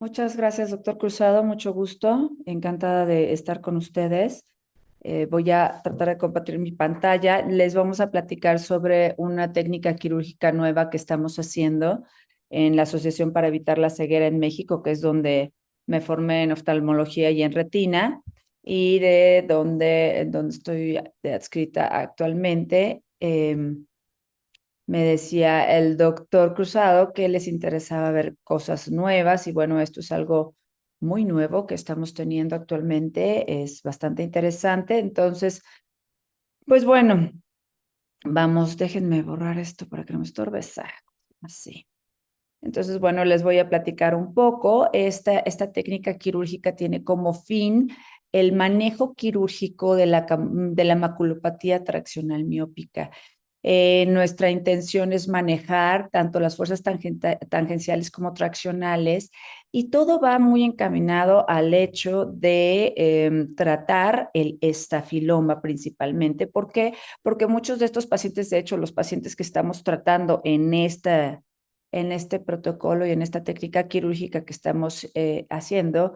Muchas gracias, doctor Cruzado. Mucho gusto. Encantada de estar con ustedes. Voy a tratar de compartir mi pantalla. Les vamos a platicar sobre una técnica quirúrgica nueva que estamos haciendo en la Asociación para Evitar la Ceguera en México, que es donde me formé en oftalmología y en retina, y de donde estoy adscrita actualmente. Me decía el doctor Cruzado que les interesaba ver cosas nuevas y bueno, esto es algo muy nuevo que estamos teniendo actualmente, es bastante interesante. Entonces, pues bueno, vamos, déjenme borrar esto para que no me estorbe. Así. Entonces, bueno, les voy a platicar un poco. Esta técnica quirúrgica tiene como fin el manejo quirúrgico de la maculopatía traccional miópica. Nuestra intención es manejar tanto las fuerzas tangenciales como traccionales y todo va muy encaminado al hecho de tratar el estafiloma principalmente. ¿Por qué? Porque muchos de estos pacientes, de hecho, los pacientes que estamos tratando en este protocolo y en esta técnica quirúrgica que estamos haciendo,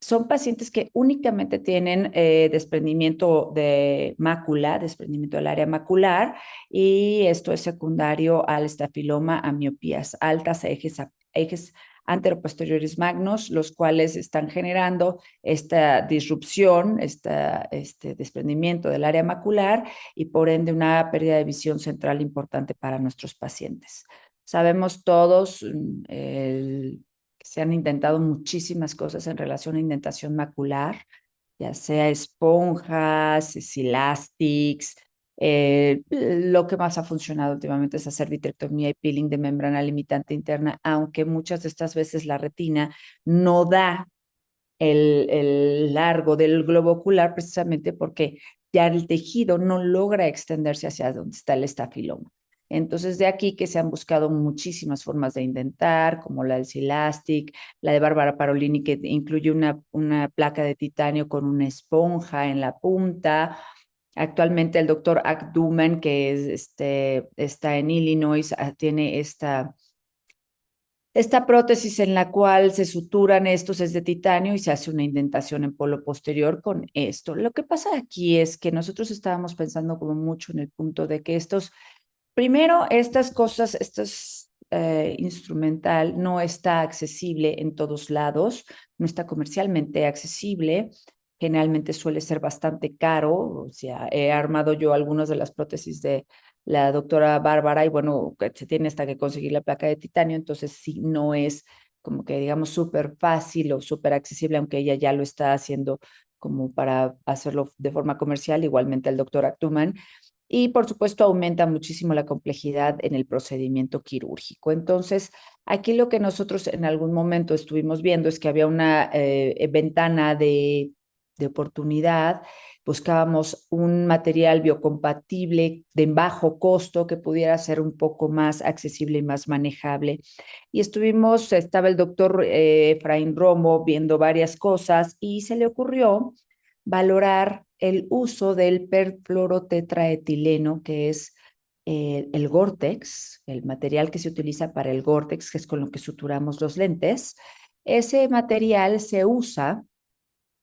son pacientes que únicamente tienen desprendimiento de mácula, desprendimiento del área macular, y esto es secundario al estafiloma, a miopías altas, a ejes anteroposteriores magnos, los cuales están generando esta disrupción, este desprendimiento del área macular y por ende una pérdida de visión central importante para nuestros pacientes. Sabemos todos se han intentado muchísimas cosas en relación a indentación macular, ya sea esponjas, Silastics. Lo que más ha funcionado últimamente es hacer vitrectomía y peeling de membrana limitante interna, aunque muchas de estas veces la retina no da el largo del globo ocular precisamente porque ya el tejido no logra extenderse hacia donde está el estafiloma. Entonces, de aquí que se han buscado muchísimas formas de indentar, como la del Silastic, la de Bárbara Parolini, que incluye una placa de titanio con una esponja en la punta. Actualmente el doctor Akduman, que está en Illinois, tiene esta prótesis en la cual se suturan estos es de titanio y se hace una indentación en polo posterior con esto. Lo que pasa aquí es que nosotros estábamos pensando como mucho en el punto de que primero, estas cosas, instrumental no está accesible en todos lados, no está comercialmente accesible, generalmente suele ser bastante caro. O sea, he armado yo algunas de las prótesis de la doctora Bárbara y bueno, se tiene hasta que conseguir la placa de titanio, entonces sí, no es como que digamos súper fácil o súper accesible, aunque ella ya lo está haciendo como para hacerlo de forma comercial, igualmente el doctor Actuman. Y por supuesto aumenta muchísimo la complejidad en el procedimiento quirúrgico. Entonces, aquí lo que nosotros en algún momento estuvimos viendo es que había una ventana de oportunidad. Buscábamos un material biocompatible de bajo costo que pudiera ser un poco más accesible y más manejable. Y estaba el doctor Efraín Romo viendo varias cosas y se le ocurrió valorar el uso del perfluorotetraetileno, que es el Gore-Tex, el material que se utiliza para el Gore-Tex, que es con lo que suturamos los lentes. Ese material se usa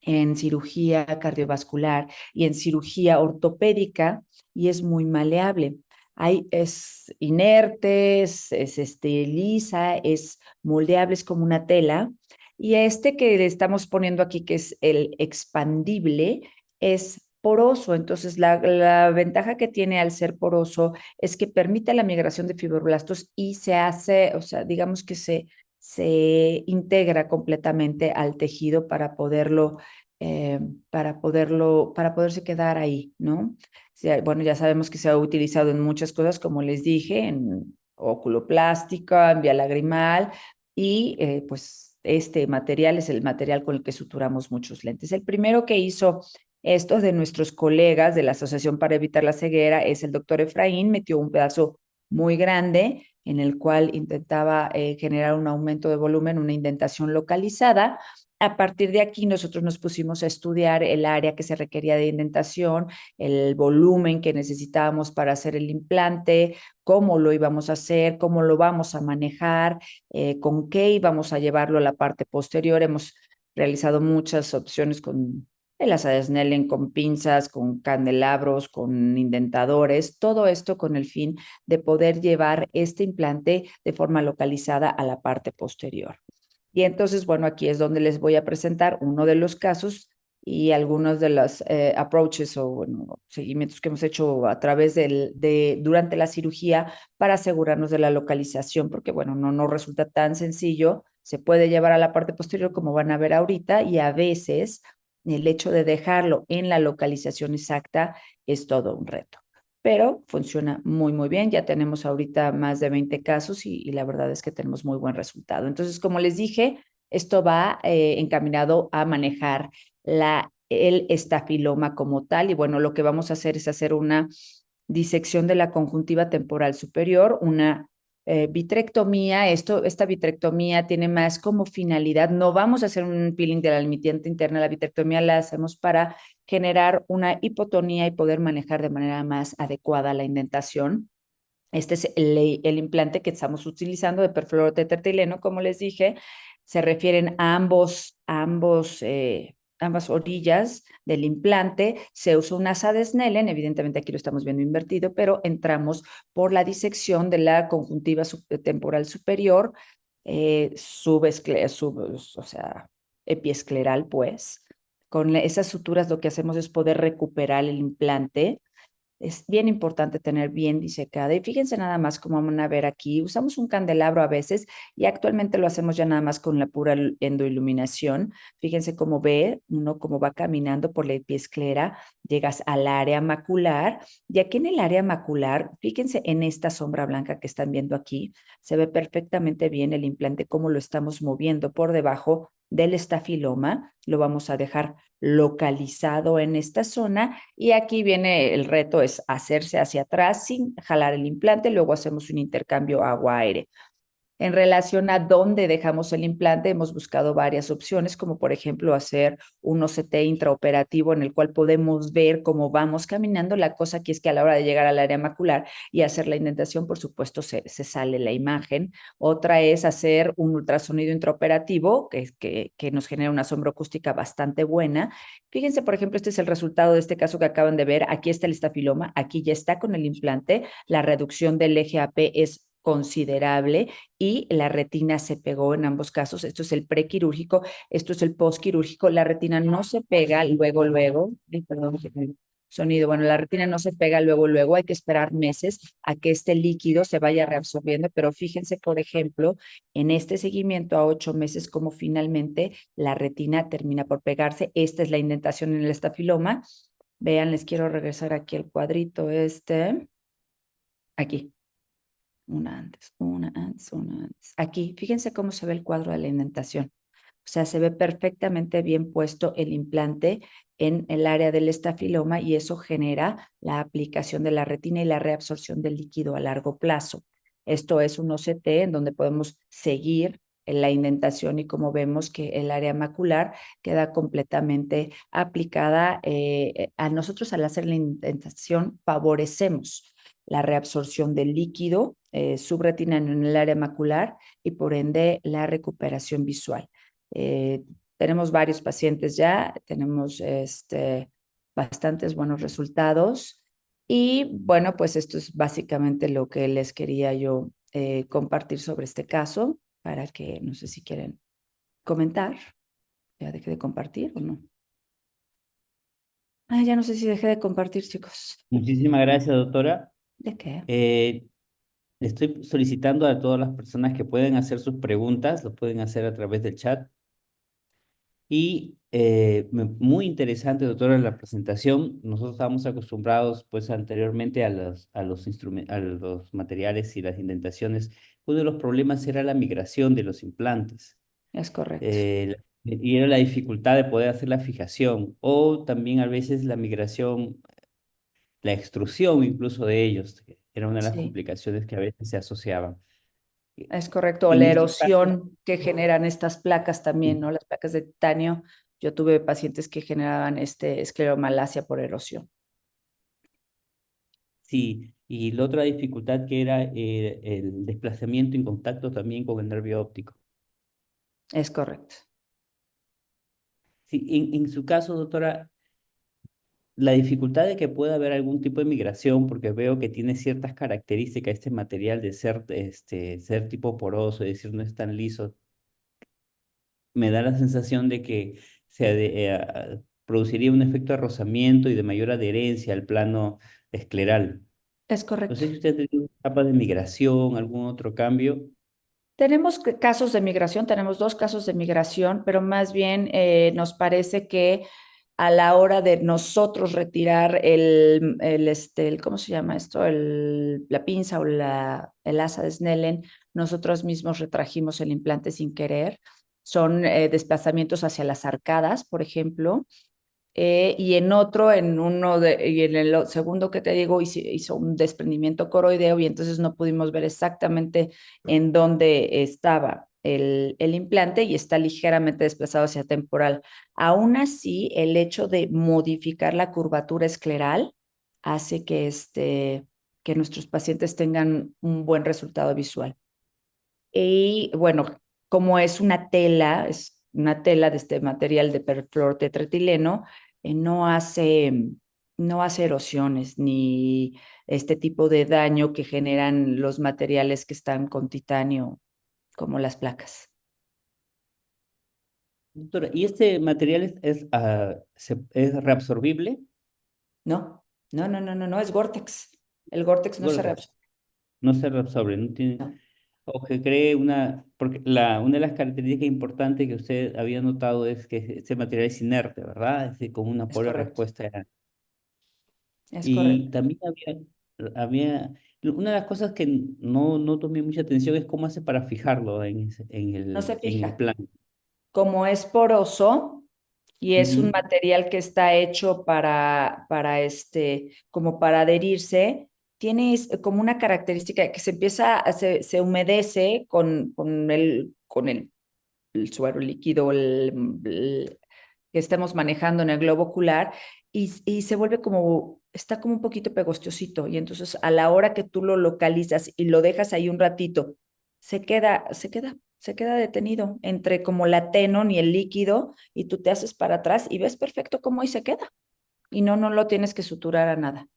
en cirugía cardiovascular y en cirugía ortopédica y es muy maleable. Es inerte, se esteriliza, es moldeable, es como una tela. Y este que le estamos poniendo aquí, que es el expandible, es poroso. Entonces, la ventaja que tiene al ser poroso es que permite la migración de fibroblastos y se hace, o sea, digamos que se integra completamente al tejido para poderse quedar ahí, ¿no? O sea, bueno, ya sabemos que se ha utilizado en muchas cosas, como les dije, en oculoplástica, en vía lagrimal, y pues este material es el material con el que suturamos muchos lentes. El primero que hizo esto de nuestros colegas de la Asociación para Evitar la Ceguera es el doctor Efraín, metió un pedazo muy grande en el cual intentaba generar un aumento de volumen, una indentación localizada, A partir de aquí, nosotros nos pusimos a estudiar el área que se requería de indentación, el volumen que necesitábamos para hacer el implante, cómo lo íbamos a hacer, cómo lo vamos a manejar, con qué íbamos a llevarlo a la parte posterior. Hemos realizado muchas opciones con el asa de Snellen, con pinzas, con candelabros, con indentadores, todo esto con el fin de poder llevar este implante de forma localizada a la parte posterior. Y entonces, bueno, aquí es donde les voy a presentar uno de los casos y algunos de los approaches o bueno, seguimientos que hemos hecho a través durante la cirugía para asegurarnos de la localización, porque bueno, no resulta tan sencillo, se puede llevar a la parte posterior como van a ver ahorita y a veces el hecho de dejarlo en la localización exacta es todo un reto, pero funciona muy, muy bien. Ya tenemos ahorita más de 20 casos y la verdad es que tenemos muy buen resultado. Entonces, como les dije, esto va encaminado a manejar el estafiloma como tal y bueno, lo que vamos a hacer es hacer una disección de la conjuntiva temporal superior, una vitrectomía. Esta vitrectomía tiene más como finalidad, no vamos a hacer un peeling de la limitante interna, la vitrectomía la hacemos para generar una hipotonía y poder manejar de manera más adecuada la indentación. Este es el implante que estamos utilizando de perfluorotetraetileno, como les dije, se refieren a ambas orillas del implante. Se usa un asa de Snellen, evidentemente aquí lo estamos viendo invertido, pero entramos por la disección de la conjuntiva temporal superior, o sea, epiescleral, pues. Con esas suturas lo que hacemos es poder recuperar el implante. Es bien importante tener bien disecada. Y fíjense nada más como van a ver aquí, usamos un candelabro a veces y actualmente lo hacemos ya nada más con la pura endoiluminación. Fíjense cómo ve uno cómo va caminando por la epiesclera, llegas al área macular y aquí en el área macular, fíjense en esta sombra blanca que están viendo aquí, se ve perfectamente bien el implante, cómo lo estamos moviendo por debajo del estafiloma. Lo vamos a dejar localizado en esta zona y aquí viene el reto, es hacerse hacia atrás sin jalar el implante, luego hacemos un intercambio agua-aire. En relación a dónde dejamos el implante, hemos buscado varias opciones, como por ejemplo hacer un OCT intraoperativo en el cual podemos ver cómo vamos caminando. La cosa aquí es que a la hora de llegar al área macular y hacer la indentación, por supuesto, se sale la imagen. Otra es hacer un ultrasonido intraoperativo, que nos genera una sombra acústica bastante buena. Fíjense, por ejemplo, este es el resultado de este caso que acaban de ver. Aquí está el estafiloma, aquí ya está con el implante. La reducción del eje AP es considerable y la retina se pegó en ambos casos. Esto es el prequirúrgico, esto es el postquirúrgico. La retina no se pega luego, perdón, sonido. Bueno, la retina no se pega luego, hay que esperar meses a que este líquido se vaya reabsorbiendo, pero fíjense, por ejemplo, en este seguimiento a 8 meses, como finalmente la retina termina por pegarse. Esta es la indentación en el estafiloma. Vean, les quiero regresar aquí el cuadrito aquí. Una antes, una antes, una antes. Aquí, fíjense cómo se ve el cuadro de la indentación. O sea, se ve perfectamente bien puesto el implante en el área del estafiloma y eso genera la aplicación de la retina y la reabsorción del líquido a largo plazo. Esto es un OCT en donde podemos seguir en la indentación y como vemos que el área macular queda completamente aplicada. A nosotros al hacer la indentación favorecemos la reabsorción del líquido subretinal en el área macular y por ende la recuperación visual. Eh, tenemos varios pacientes ya, tenemos bastantes buenos resultados y bueno, pues esto es básicamente lo que les quería yo compartir sobre este caso para que no sé si quieren comentar. ¿Ya dejé de compartir o no? Ay, ya no sé si dejé de compartir, chicos. Muchísimas gracias, doctora. ¿De qué? Eh, Le estoy solicitando a todas las personas que pueden hacer sus preguntas, lo pueden hacer a través del chat. Y muy interesante, doctora, la presentación. Nosotros estábamos acostumbrados, pues, anteriormente a los materiales y las indentaciones. Uno de los problemas era la migración de los implantes. Es correcto. Y era la dificultad de poder hacer la fijación o también a veces la migración, la extrusión incluso de ellos, que era una de las Sí. complicaciones que a veces se asociaban. Es correcto, o la En estos casos, erosión que generan estas placas también, ¿no? Las placas de titanio. Yo tuve pacientes que generaban escleromalacia por erosión. sí, y la otra dificultad que era el desplazamiento en contacto también con el nervio óptico. Es correcto. Sí, en su caso, doctora, la dificultad de que pueda haber algún tipo de migración, porque veo que tiene ciertas características este material de ser, ser tipo poroso, es decir, no es tan liso, me da la sensación de que produciría un efecto de rozamiento y de mayor adherencia al plano escleral. Es No correcto. sé si usted ha tenido etapa de migración, algún otro cambio. Tenemos casos de migración, tenemos dos casos de migración, pero más bien nos parece que a la hora de nosotros retirar ¿cómo se llama esto? La pinza o el asa de Snellen, nosotros mismos retrajimos el implante sin querer. Son desplazamientos hacia las arcadas, por ejemplo, y en otro, y en el segundo que te digo, hizo un desprendimiento coroideo y entonces no pudimos ver exactamente en dónde estaba el implante y está ligeramente desplazado hacia temporal. Aún así, el hecho de modificar la curvatura escleral hace que nuestros pacientes tengan un buen resultado visual. Y bueno, como es una tela de este material de perfluorotetraetileno, no hace erosiones ni este tipo de daño que generan los materiales que están con titanio, como las placas. Doctora, ¿y este material es reabsorbible? No, no, no, no, no, no, es Gore-Tex. El Gore-Tex no se Gore-Tex. reabsorbe. No se reabsorbe, no tiene, No, o que cree porque una de las características importantes que usted había notado es que este material es inerte, ¿verdad? Es decir, con una es pobre correcto, respuesta. es Y correcto. también una de las cosas que no tomé mucha atención es cómo hace para fijarlo No se en el fija. plan. Como es poroso, y es un Ujú. material que está hecho como para adherirse, tiene como una característica que se humedece con el suero líquido que estemos manejando en el globo ocular y se vuelve está como un poquito pegostiosito y entonces a la hora que tú lo localizas y lo dejas ahí un ratito, se queda detenido entre como la tenon y el líquido y tú te haces para atrás y ves perfecto cómo ahí se queda y no lo tienes que suturar a nada.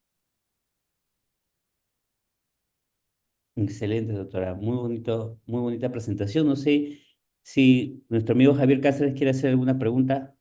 Excelente, doctora. Muy bonita presentación. No sé si nuestro amigo Javier Cáceres quiere hacer alguna pregunta.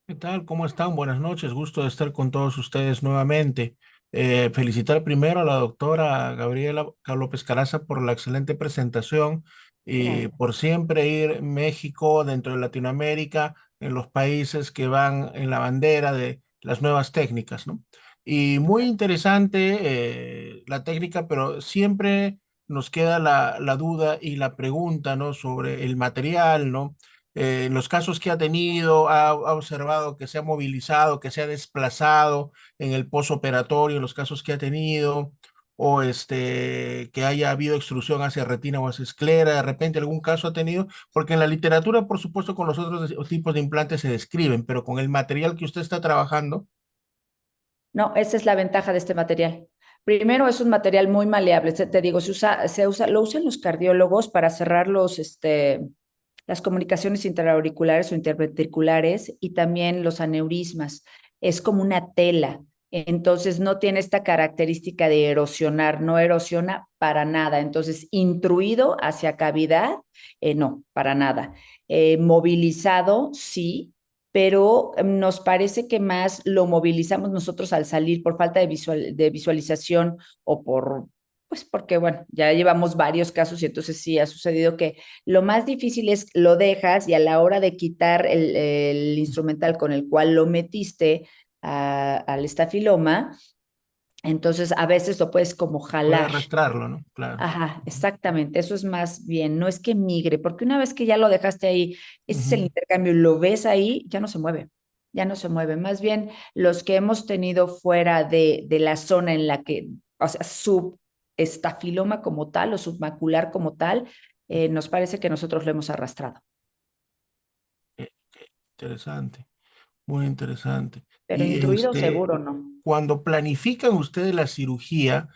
¿Qué tal? ¿Cómo están? Buenas noches. Gusto de estar con todos ustedes nuevamente. Felicitar primero a la doctora Gabriela López Caraza por la excelente presentación y Gracias. por siempre ir México dentro de Latinoamérica, en los países que van en la bandera de las nuevas técnicas, ¿no? Y muy interesante la técnica, pero siempre nos queda la duda y la pregunta, ¿no? Sobre el material, ¿no? En los casos que ha tenido, ha observado que se ha movilizado, que se ha desplazado en el posoperatorio, en los casos que ha tenido, o que haya habido extrusión hacia retina o hacia esclera, de repente algún caso ha tenido, porque en la literatura, por supuesto, con los otros tipos de implantes se describen, pero con el material que usted está trabajando, No, esa es la ventaja de este material. Primero, es un material muy maleable. Te digo, lo usan los cardiólogos para cerrar las comunicaciones intraauriculares o interventriculares y también los aneurismas. Es como una tela. Entonces, no tiene esta característica de erosionar, no erosiona para nada. Entonces, intruido hacia cavidad, no, para nada. Movilizado, sí, pero nos parece que más lo movilizamos nosotros al salir por falta de visualización o pues porque, bueno, ya llevamos varios casos y entonces sí ha sucedido que lo más difícil es lo dejas y a la hora de quitar el instrumental con el cual lo metiste al estafiloma, entonces a veces lo puedes como puede jalar. arrastrarlo, ¿no? Claro. Ajá, exactamente, eso es más bien, no es que migre, porque una vez que ya lo dejaste ahí, ese es el Ujú. intercambio, lo ves ahí, ya no se mueve, ya no se mueve. Más bien, los que hemos tenido fuera de la zona en la que, o sea, estafiloma como tal o submacular como tal, nos parece que nosotros lo hemos arrastrado. Interesante, muy interesante. Pero Y intruido seguro no. cuando planifican ustedes la cirugía,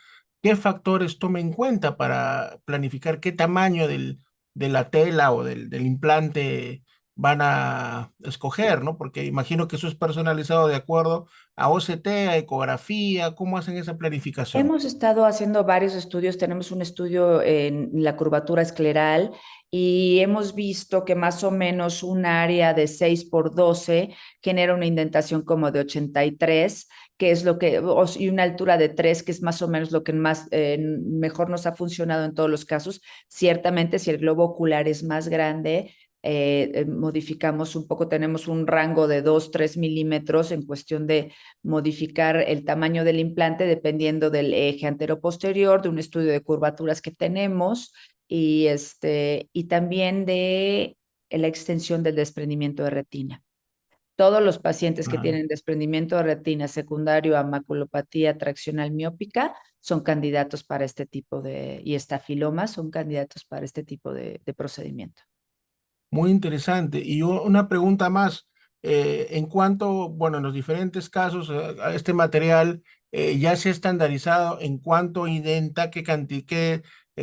¿qué factores toman en cuenta para planificar qué tamaño de la tela o del implante van a escoger, ¿no? Porque imagino que eso es personalizado de acuerdo a OCT, a ecografía, ¿cómo hacen esa planificación? Hemos estado haciendo varios estudios, tenemos un estudio en la curvatura escleral y hemos visto que más o menos un área de 6 por 12 genera una indentación como de 83, que es lo que, y una altura de 3, que es más o menos lo que más mejor nos ha funcionado en todos los casos. Ciertamente, si el globo ocular es más grande, modificamos un poco, tenemos un rango de 2, 3 milímetros en cuestión de modificar el tamaño del implante dependiendo del eje anteroposterior, de un estudio de curvaturas que tenemos y también de la extensión del desprendimiento de retina. Todos los pacientes que Ah, tienen desprendimiento de retina secundario a maculopatía traccional miópica son candidatos para este tipo y estafilomas son candidatos para este tipo de procedimiento. muy interesante. Y una pregunta más, en cuanto, bueno, en los diferentes casos, a este material ya se ha estandarizado en cuánto identa,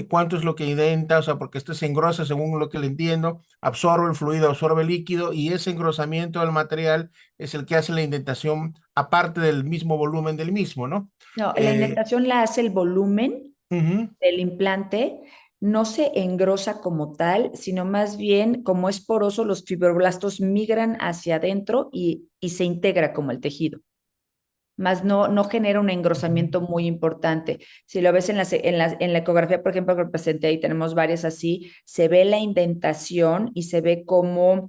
cuánto es lo que identa, o sea, porque este se engrosa según lo que le entiendo, absorbe el fluido, absorbe el líquido, y ese engrosamiento del material es el que hace la indentación aparte del mismo volumen del mismo, ¿no? No, la Eh, indentación la hace el volumen Ujú, del implante, no se engrosa como tal, sino más bien como es poroso, los fibroblastos migran hacia adentro y se integra como el tejido. Más no genera un ujú. engrosamiento muy importante. Si lo ves en la ecografía, por ejemplo, que presenté ahí, tenemos varias así, se ve la indentación y se ve cómo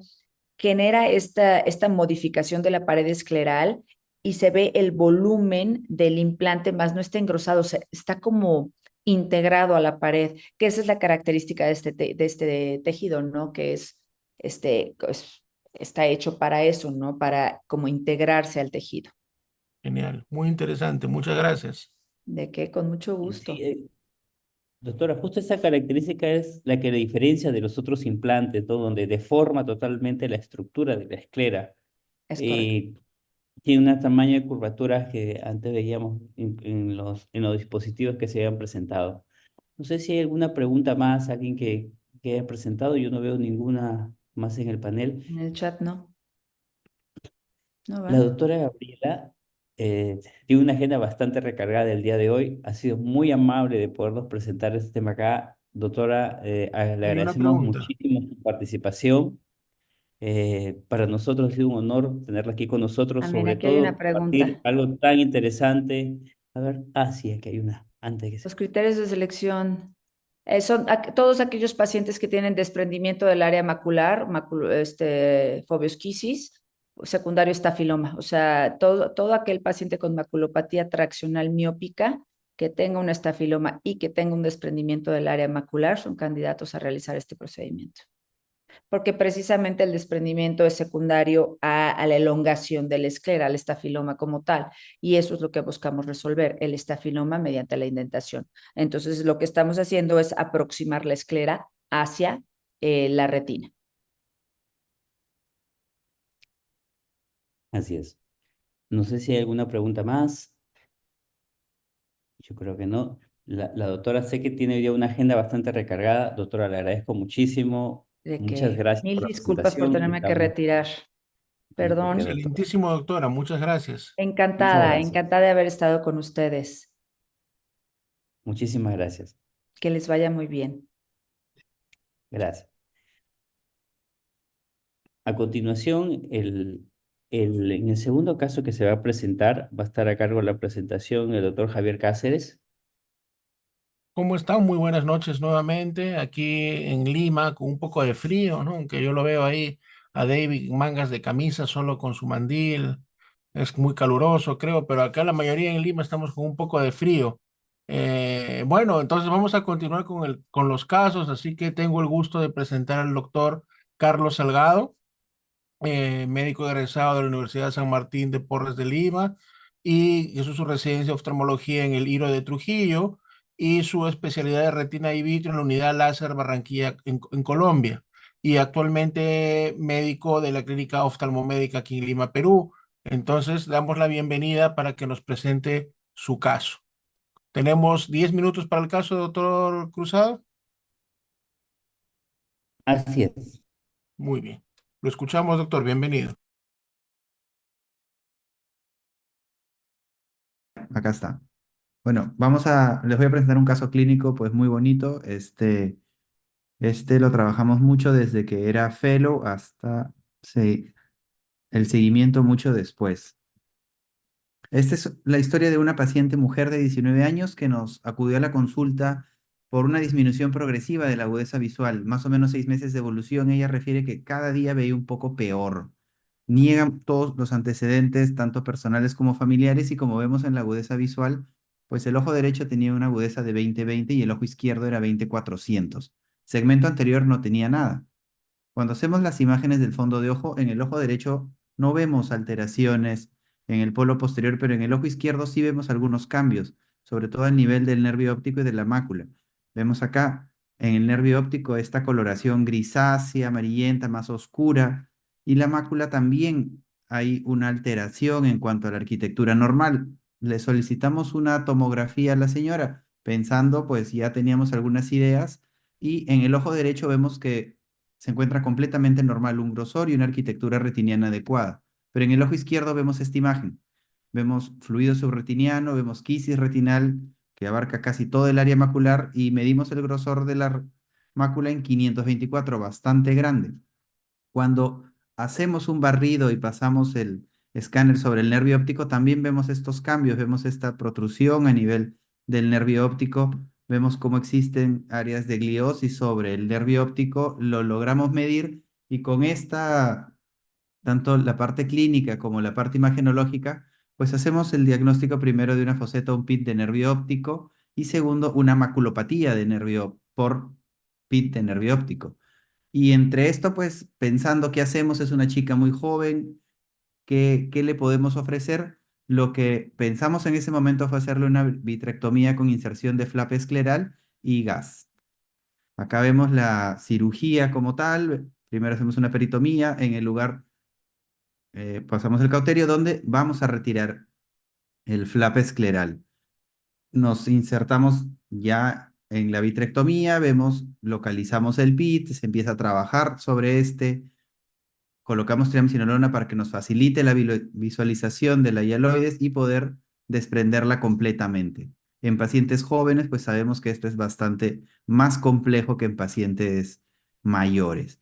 genera esta modificación de la pared escleral y se ve el volumen del implante, más no está engrosado, está como integrado a la pared, que esa es la característica de este tejido, ¿no? Que está hecho para eso, ¿no? Para como integrarse al tejido. Genial, muy interesante, muchas gracias. ¿De qué? Con mucho Sí, gusto. doctora, justo esa característica es la que le diferencia de los otros implantes, ¿no? Donde deforma totalmente la estructura de la esclera. Es correcto. Eh, Tiene un tamaño de curvaturas que antes veíamos en los dispositivos que se habían presentado. No sé si hay alguna pregunta más, alguien que haya presentado. Yo no veo ninguna más en el panel. En el chat no. No La va. doctora Gabriela tiene una agenda bastante recargada el día de hoy. Ha sido muy amable de podernos presentar este tema acá. Doctora, le Hay una agradecemos pregunta. muchísimo su participación. Para nosotros ha sido un honor tenerla aquí con nosotros, También sobre aquí hay todo una compartir pregunta. algo tan interesante. A ver, sí, aquí hay una, antes que Los se... criterios de selección son todos aquellos pacientes que tienen desprendimiento del área macular, fobiosquisis, secundario estafiloma. O sea, todo aquel paciente con maculopatía traccional miópica que tenga un estafiloma y que tenga un desprendimiento del área macular son candidatos a realizar este procedimiento, porque precisamente el desprendimiento es secundario a la elongación de la esclera, al estafiloma como tal, y eso es lo que buscamos resolver, el estafiloma mediante la indentación. Entonces, lo que estamos haciendo es aproximar la esclera hacia la retina. Así es. No sé si hay alguna pregunta más. Yo creo que no. La doctora sé que tiene ya una agenda bastante recargada. Doctora, le agradezco muchísimo. De Muchas que gracias mil por la disculpas por presentación. tenerme que Estamos retirar. Perdón. perfecto. Excelentísimo, doctora, muchas gracias. Muchas Encantada, gracias. encantada de haber estado con ustedes. Muchísimas gracias. Que les vaya muy bien. Gracias. A continuación, en el segundo caso que se va a presentar, va a estar a cargo de la presentación el doctor Javier Cáceres. ¿Cómo están? Muy buenas noches nuevamente aquí en Lima con un poco de frío, ¿no? Aunque yo lo veo ahí a David en mangas de camisa solo con su mandil. Es muy caluroso, creo, pero acá la mayoría en Lima estamos con un poco de frío. Bueno, entonces vamos a continuar con los casos, así que tengo el gusto de presentar al doctor Carlos Salgado, médico egresado de la Universidad San Martín de Porres de Lima y hizo su residencia de oftalmología en el IRO de Trujillo y su especialidad de retina y vitro en la unidad láser Barranquilla en Colombia. Y actualmente médico de la clínica oftalmomédica aquí en Lima, Perú. Entonces, damos la bienvenida para que nos presente su caso. Tenemos 10 minutos para el caso, doctor Cruzado. Así es. Muy bien. Lo escuchamos, doctor. Bienvenido. Acá está. Bueno, les voy a presentar un caso clínico pues muy bonito. Este lo trabajamos mucho desde que era fellow hasta el seguimiento mucho después. Esta es la historia de una paciente mujer de 19 años que nos acudió a la consulta por una disminución progresiva de la agudeza visual, más o menos 6 meses de evolución. Ella refiere que cada día veía un poco peor. Niega todos los antecedentes, tanto personales como familiares, y como vemos en la agudeza visual, pues el ojo derecho tenía una agudeza de 20/20 y el ojo izquierdo era 20/400. Segmento anterior no tenía nada. Cuando hacemos las imágenes del fondo de ojo, en el ojo derecho no vemos alteraciones en el polo posterior, pero en el ojo izquierdo sí vemos algunos cambios, sobre todo al nivel del nervio óptico y de la mácula. Vemos acá en el nervio óptico esta coloración grisácea, amarillenta, más oscura, y la mácula también hay una alteración en cuanto a la arquitectura normal. Le solicitamos una tomografía a la señora, pensando pues ya teníamos algunas ideas, y en el ojo derecho vemos que se encuentra completamente normal, un grosor y una arquitectura retiniana adecuada. Pero en el ojo izquierdo vemos esta imagen. Vemos fluido subretiniano, vemos quisis retinal que abarca casi todo el área macular, y medimos el grosor de la mácula en 524, bastante grande. Cuando hacemos un barrido y pasamos el escáner sobre el nervio óptico, también vemos estos cambios, vemos esta protrusión a nivel del nervio óptico, vemos cómo existen áreas de gliosis sobre el nervio óptico, lo logramos medir, y con esta, tanto la parte clínica como la parte imagenológica, pues hacemos el diagnóstico primero de una foseta, un PIT de nervio óptico, y segundo, una maculopatía de nervio por PIT de nervio óptico. Y entre esto, pues pensando qué hacemos, es una chica muy joven, ¿qué le podemos ofrecer? Lo que pensamos en ese momento fue hacerle una vitrectomía con inserción de flap escleral y gas. Acá vemos la cirugía como tal. Primero hacemos una peritomía en el lugar, pasamos el cauterio donde vamos a retirar el flap escleral. Nos insertamos ya en la vitrectomía, vemos, localizamos el PIT, se empieza a trabajar sobre este. Colocamos triamcinolona para que nos facilite la visualización de la hialoides y poder desprenderla completamente. En pacientes jóvenes, pues sabemos que esto es bastante más complejo que en pacientes mayores.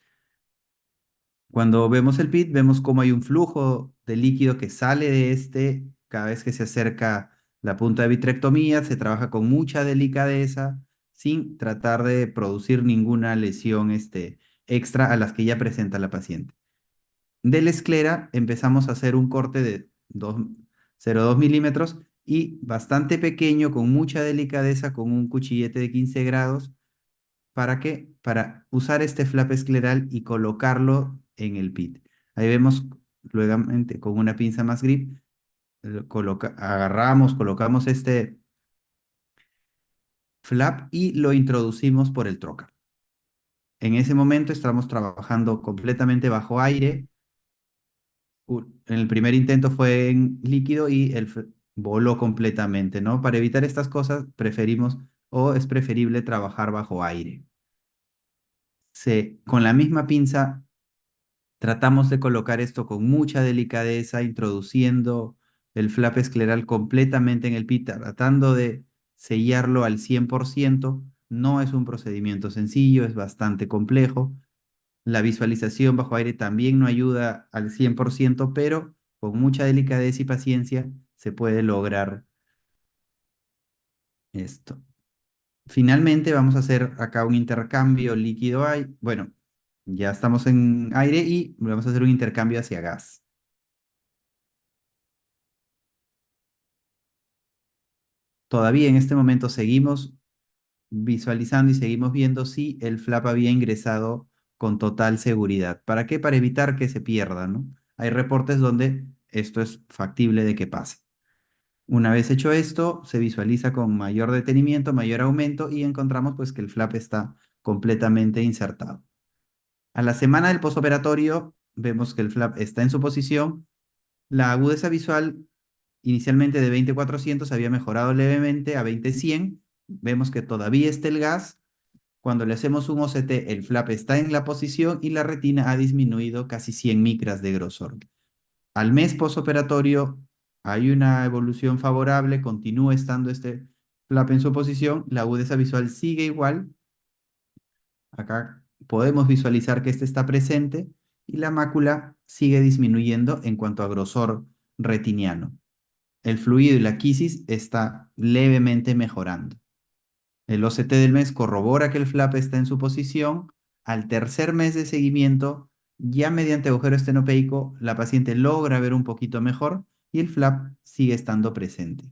Cuando vemos el PIT, vemos cómo hay un flujo de líquido que sale de este cada vez que se acerca la punta de vitrectomía. Se trabaja con mucha delicadeza, sin tratar de producir ninguna lesión extra a las que ya presenta la paciente. De la esclera empezamos a hacer un corte de 0,2 milímetros y bastante pequeño, con mucha delicadeza, con un cuchillete de 15 grados. ¿Para qué? Para usar este flap escleral y colocarlo en el PIT. Ahí vemos luego con una pinza más grip, agarramos, colocamos este flap y lo introducimos por el trocar. En ese momento estamos trabajando completamente bajo aire. En el primer intento fue en líquido y voló completamente, ¿no? Para evitar estas cosas preferimos, o es preferible, trabajar bajo aire. Con la misma pinza tratamos de colocar esto con mucha delicadeza, introduciendo el flap escleral completamente en el PIT, tratando de sellarlo al 100%. No es un procedimiento sencillo, es bastante complejo. La visualización bajo aire también no ayuda al 100%, pero con mucha delicadeza y paciencia se puede lograr esto. Finalmente vamos a hacer acá un intercambio líquido-aire. Bueno, ya estamos en aire y vamos a hacer un intercambio hacia gas. Todavía en este momento seguimos visualizando y seguimos viendo si el flap había ingresado con total seguridad. ¿Para qué? Para evitar que se pierda, ¿no? Hay reportes donde esto es factible de que pase. Una vez hecho esto, se visualiza con mayor detenimiento, mayor aumento y encontramos pues que el flap está completamente insertado. A la semana del postoperatorio vemos que el flap está en su posición. La agudeza visual inicialmente de 20-400 había mejorado levemente a 20-100. Vemos que todavía está el gas. Cuando le hacemos un OCT, el flap está en la posición y la retina ha disminuido casi 100 micras de grosor. Al mes posoperatorio hay una evolución favorable, continúa estando este flap en su posición, la agudeza visual sigue igual. Acá podemos visualizar que este está presente y la mácula sigue disminuyendo en cuanto a grosor retiniano. El fluido y la quisis está levemente mejorando. El OCT del mes corrobora que el flap está en su posición. Al tercer mes de seguimiento, ya mediante agujero estenopeico, la paciente logra ver un poquito mejor y el flap sigue estando presente.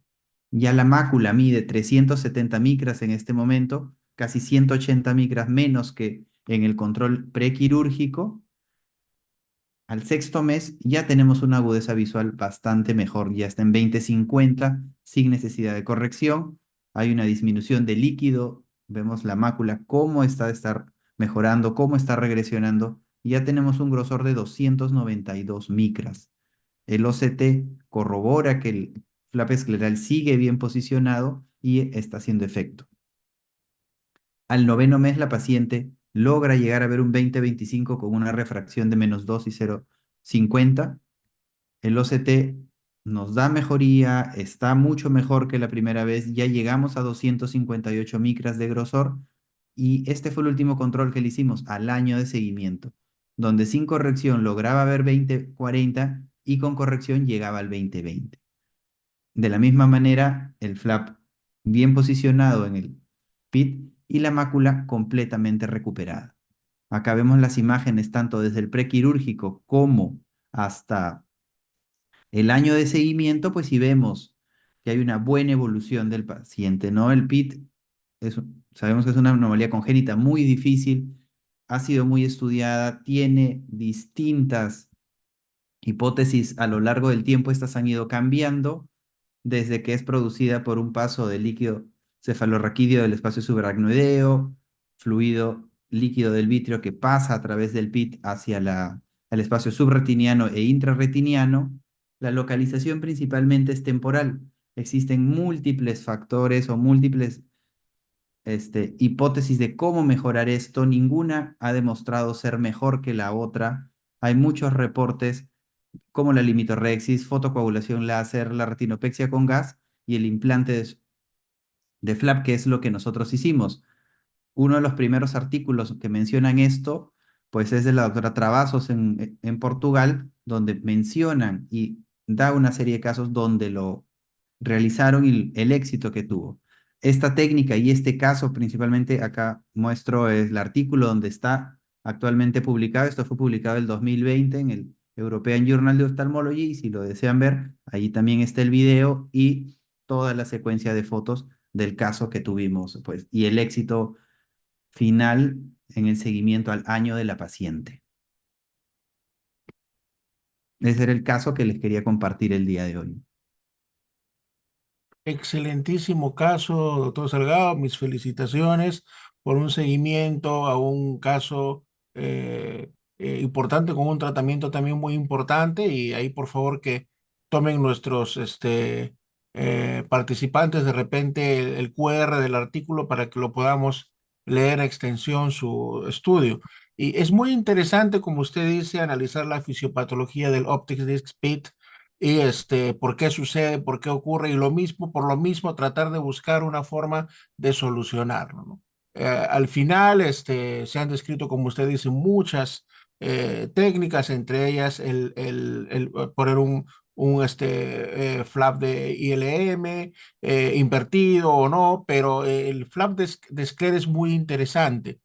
Ya la mácula mide 370 micras en este momento, casi 180 micras menos que en el control prequirúrgico. Al sexto mes ya tenemos una agudeza visual bastante mejor, ya está en 20-50 sin necesidad de corrección. Hay una disminución de líquido, vemos la mácula, cómo está de estar mejorando, cómo está regresionando. Y ya tenemos un grosor de 292 micras. El OCT corrobora que el flap escleral sigue bien posicionado y está haciendo efecto. Al noveno mes, la paciente logra llegar a ver un 20-25 con una refracción de -2 y 0,50. El OCT nos da mejoría, está mucho mejor que la primera vez. Ya llegamos a 258 micras de grosor y este fue el último control que le hicimos al año de seguimiento, donde sin corrección lograba ver 20-40 y con corrección llegaba al 20-20. De la misma manera, el flap bien posicionado en el pit y la mácula completamente recuperada. Acá vemos las imágenes tanto desde el prequirúrgico como hasta el año de seguimiento, pues si vemos que hay una buena evolución del paciente, ¿no? El PIT sabemos que es una anomalía congénita muy difícil, ha sido muy estudiada, tiene distintas hipótesis a lo largo del tiempo, estas han ido cambiando desde que es producida por un paso de líquido cefalorraquídeo del espacio subaracnoideo, fluido líquido del vitrio que pasa a través del PIT hacia el espacio subretiniano e intrarretiniano. La localización principalmente es temporal. Existen múltiples factores o múltiples hipótesis de cómo mejorar esto. Ninguna ha demostrado ser mejor que la otra. Hay muchos reportes como la limitorexis, fotocoagulación láser, la retinopexia con gas y el implante de flap, que es lo que nosotros hicimos. Uno de los primeros artículos que mencionan esto, pues es de la doctora Travassos en Portugal, donde mencionan y da una serie de casos donde lo realizaron y el éxito que tuvo. Esta técnica y este caso, principalmente acá muestro es el artículo donde está actualmente publicado. Esto fue publicado el 2020 en el European Journal de Ophthalmology y si lo desean ver, ahí también está el video y toda la secuencia de fotos del caso que tuvimos, pues, y el éxito final en el seguimiento al año de la paciente. Ese era el caso que les quería compartir el día de hoy. Excelentísimo caso, doctor Salgado. Mis felicitaciones por un seguimiento a un caso importante con un tratamiento también muy importante. Y ahí, por favor, que tomen nuestros participantes de repente el QR del artículo para que lo podamos leer a extensión su estudio. Y es muy interesante, como usted dice, analizar la fisiopatología del optic disc pit y por qué sucede, por qué ocurre, y lo mismo, por lo mismo, tratar de buscar una forma de solucionarlo, ¿no? Al final, se han descrito, como usted dice, muchas técnicas, entre ellas el poner un flap de ILM invertido o no, pero el flap de Scler es muy interesante.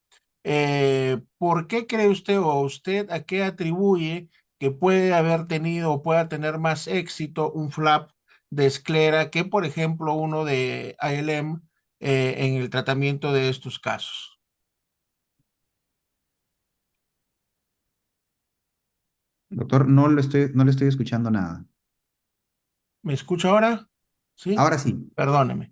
¿Por qué cree usted o usted a qué atribuye que puede haber tenido o pueda tener más éxito un flap de esclera que, por ejemplo, uno de ILM en el tratamiento de estos casos? Doctor, no le estoy escuchando nada. ¿Me escucha ahora? ¿sí? Ahora sí. Perdóneme.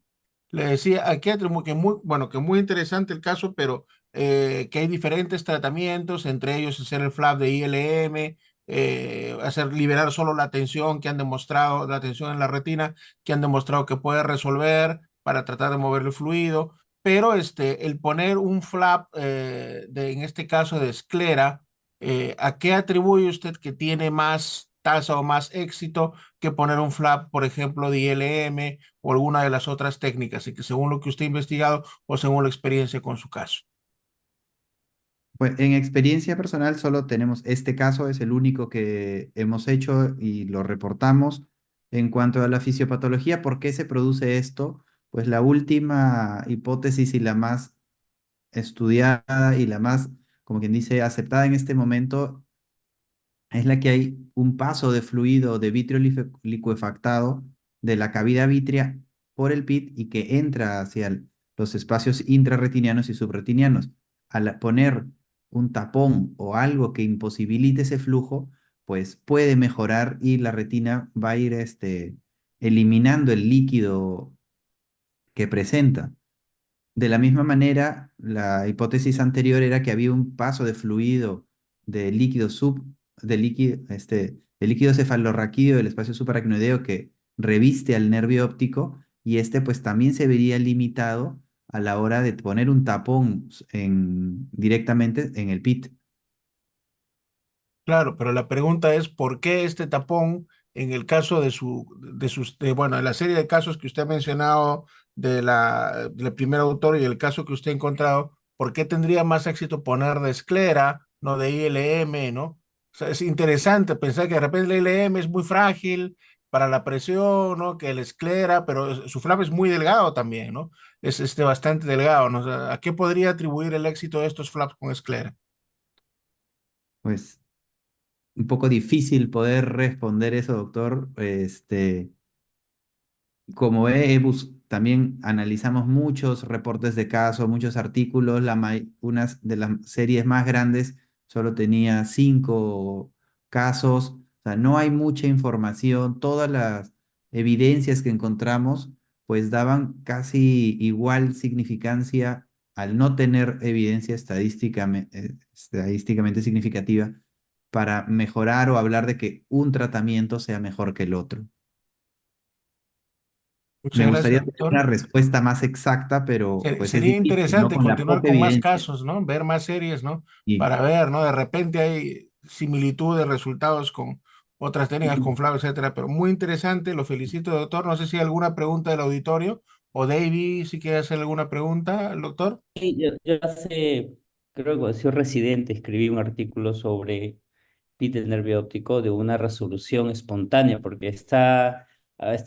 Le decía aquí que muy, bueno, que muy interesante el caso, pero que hay diferentes tratamientos, entre ellos hacer el flap de ILM, hacer liberar solo la tensión que han demostrado, la tensión en la retina, que han demostrado que puede resolver para tratar de mover el fluido, pero el poner un flap, en este caso de esclera, ¿a qué atribuye usted que tiene más tasa o más éxito que poner un flap, por ejemplo, de ILM o alguna de las otras técnicas, y que según lo que usted ha investigado o según la experiencia con su caso? Pues en experiencia personal solo tenemos este caso, es el único que hemos hecho y lo reportamos. En cuanto a la fisiopatología, ¿por qué se produce esto? Pues la última hipótesis y la más estudiada y la más, como quien dice, aceptada en este momento es la que hay un paso de fluido de vitrio licuefactado de la cavidad vítrea por el PIT y que entra hacia los espacios intrarretinianos y subretinianos. Al poner un tapón o algo que imposibilite ese flujo, pues puede mejorar y la retina va a ir eliminando el líquido que presenta. De la misma manera, la hipótesis anterior era que había un paso de fluido de líquido de líquido cefalorraquídeo del espacio subaracnoideo que reviste al nervio óptico y este pues también se vería limitado a la hora de poner un tapón directamente en el PIT. Claro, pero la pregunta es, ¿por qué este tapón en el caso bueno, de la serie de casos que usted ha mencionado del primer autor y el caso que usted ha encontrado, ¿por qué tendría más éxito poner de esclera, no de ILM, ¿no? O sea, es interesante pensar que de repente la ILM es muy frágil para la presión, ¿no? Que el esclera, pero su flap es muy delgado también, ¿no? Es bastante delgado, ¿no? O sea, ¿a qué podría atribuir el éxito de estos flaps con esclera? Pues un poco difícil poder responder eso, doctor. Como también analizamos muchos reportes de casos, muchos artículos, unas de las series más grandes solo tenía 5 casos, o sea, no hay mucha información, todas las evidencias que encontramos pues daban casi igual significancia al no tener evidencia estadísticamente significativa para mejorar o hablar de que un tratamiento sea mejor que el otro. Me Muchas gustaría gracias, tener una doctor. respuesta más exacta, pero pues es Sería difícil, ¿no? interesante Con la continuar poca con más evidencia. casos, ¿no? Ver más series, ¿no? Y, Para ver, ¿no? De repente hay similitud de resultados con otras técnicas, con Flavio, etcétera. Pero muy interesante, lo felicito, doctor. No sé si hay alguna pregunta del auditorio o David, si quiere hacer alguna pregunta al doctor. Sí, yo creo que cuando soy residente, escribí un artículo sobre pit del nervio óptico de una resolución espontánea, porque está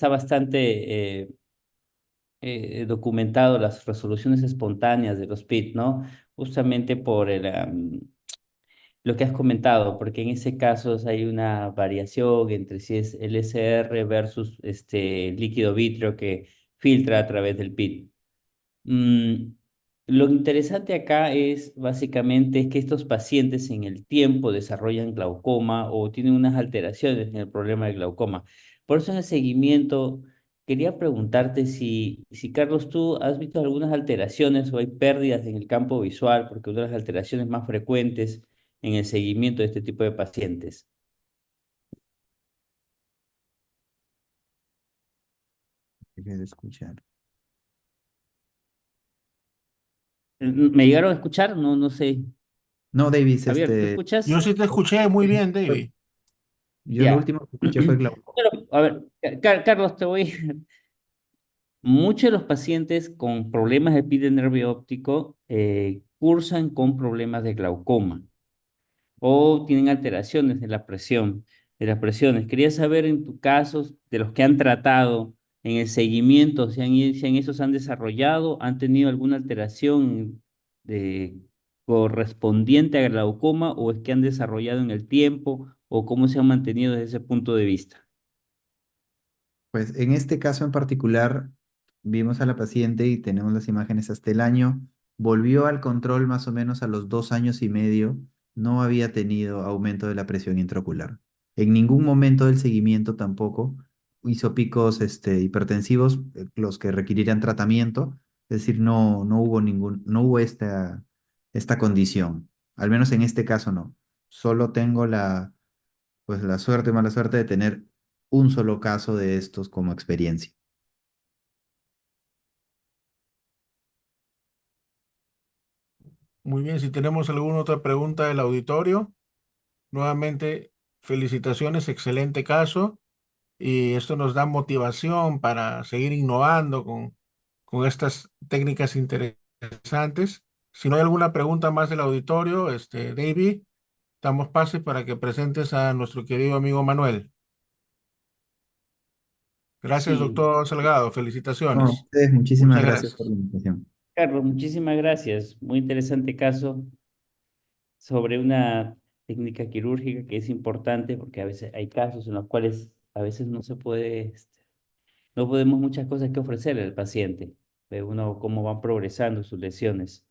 bastante documentado las resoluciones espontáneas de los PIT, ¿no? Justamente por lo que has comentado, porque en ese caso hay una variación entre si es LSR versus este líquido vítreo que filtra a través del PIT. Mm, lo interesante acá es básicamente que estos pacientes en el tiempo desarrollan glaucoma o tienen unas alteraciones en el problema de glaucoma. Por eso en el seguimiento quería preguntarte si Carlos, tú has visto algunas alteraciones o hay pérdidas en el campo visual, porque una de las alteraciones más frecuentes en el seguimiento de este tipo de pacientes. Dejé de escuchar. ¿Me llegaron a escuchar? No, no sé. No, Davis, Javier, ¿te Yo escuchas? sí te escuché muy bien, David. yo lo Ya. último que escuché fue glaucoma. Bueno, a ver, Carlos, te voy. Muchos de los pacientes con problemas de epi del nervio óptico cursan con problemas de glaucoma o tienen alteraciones de las presiones. Quería saber en tu caso, de los que han tratado en el seguimiento, si en esos han desarrollado, han tenido alguna alteración de, correspondiente a glaucoma o es que han desarrollado en el tiempo o cómo se han mantenido desde ese punto de vista. Pues en este caso en particular, vimos a la paciente y tenemos las imágenes hasta el año. Volvió al control más o menos a los 2 años y medio. No había tenido aumento de la presión intraocular. En ningún momento del seguimiento tampoco hizo picos hipertensivos, los que requerirán tratamiento, es decir, no hubo no hubo esta condición, al menos en este caso no. Solo tengo pues la suerte, mala suerte de tener un solo caso de estos como experiencia. Muy bien, si tenemos alguna otra pregunta del auditorio, nuevamente felicitaciones, excelente caso. Y esto nos da motivación para seguir innovando con estas técnicas interesantes. Si no hay alguna pregunta más del auditorio, David, damos pase para que presentes a nuestro querido amigo Manuel. Gracias, Sí, doctor Salgado. No, a Felicitaciones. ustedes muchísimas Muchas gracias por gracias. la invitación. Carlos, muchísimas gracias. Muy interesante caso sobre una técnica quirúrgica que es importante porque a veces hay casos en los cuales a veces no se puede, no podemos muchas cosas que ofrecerle al paciente. Ve uno cómo van progresando sus lesiones.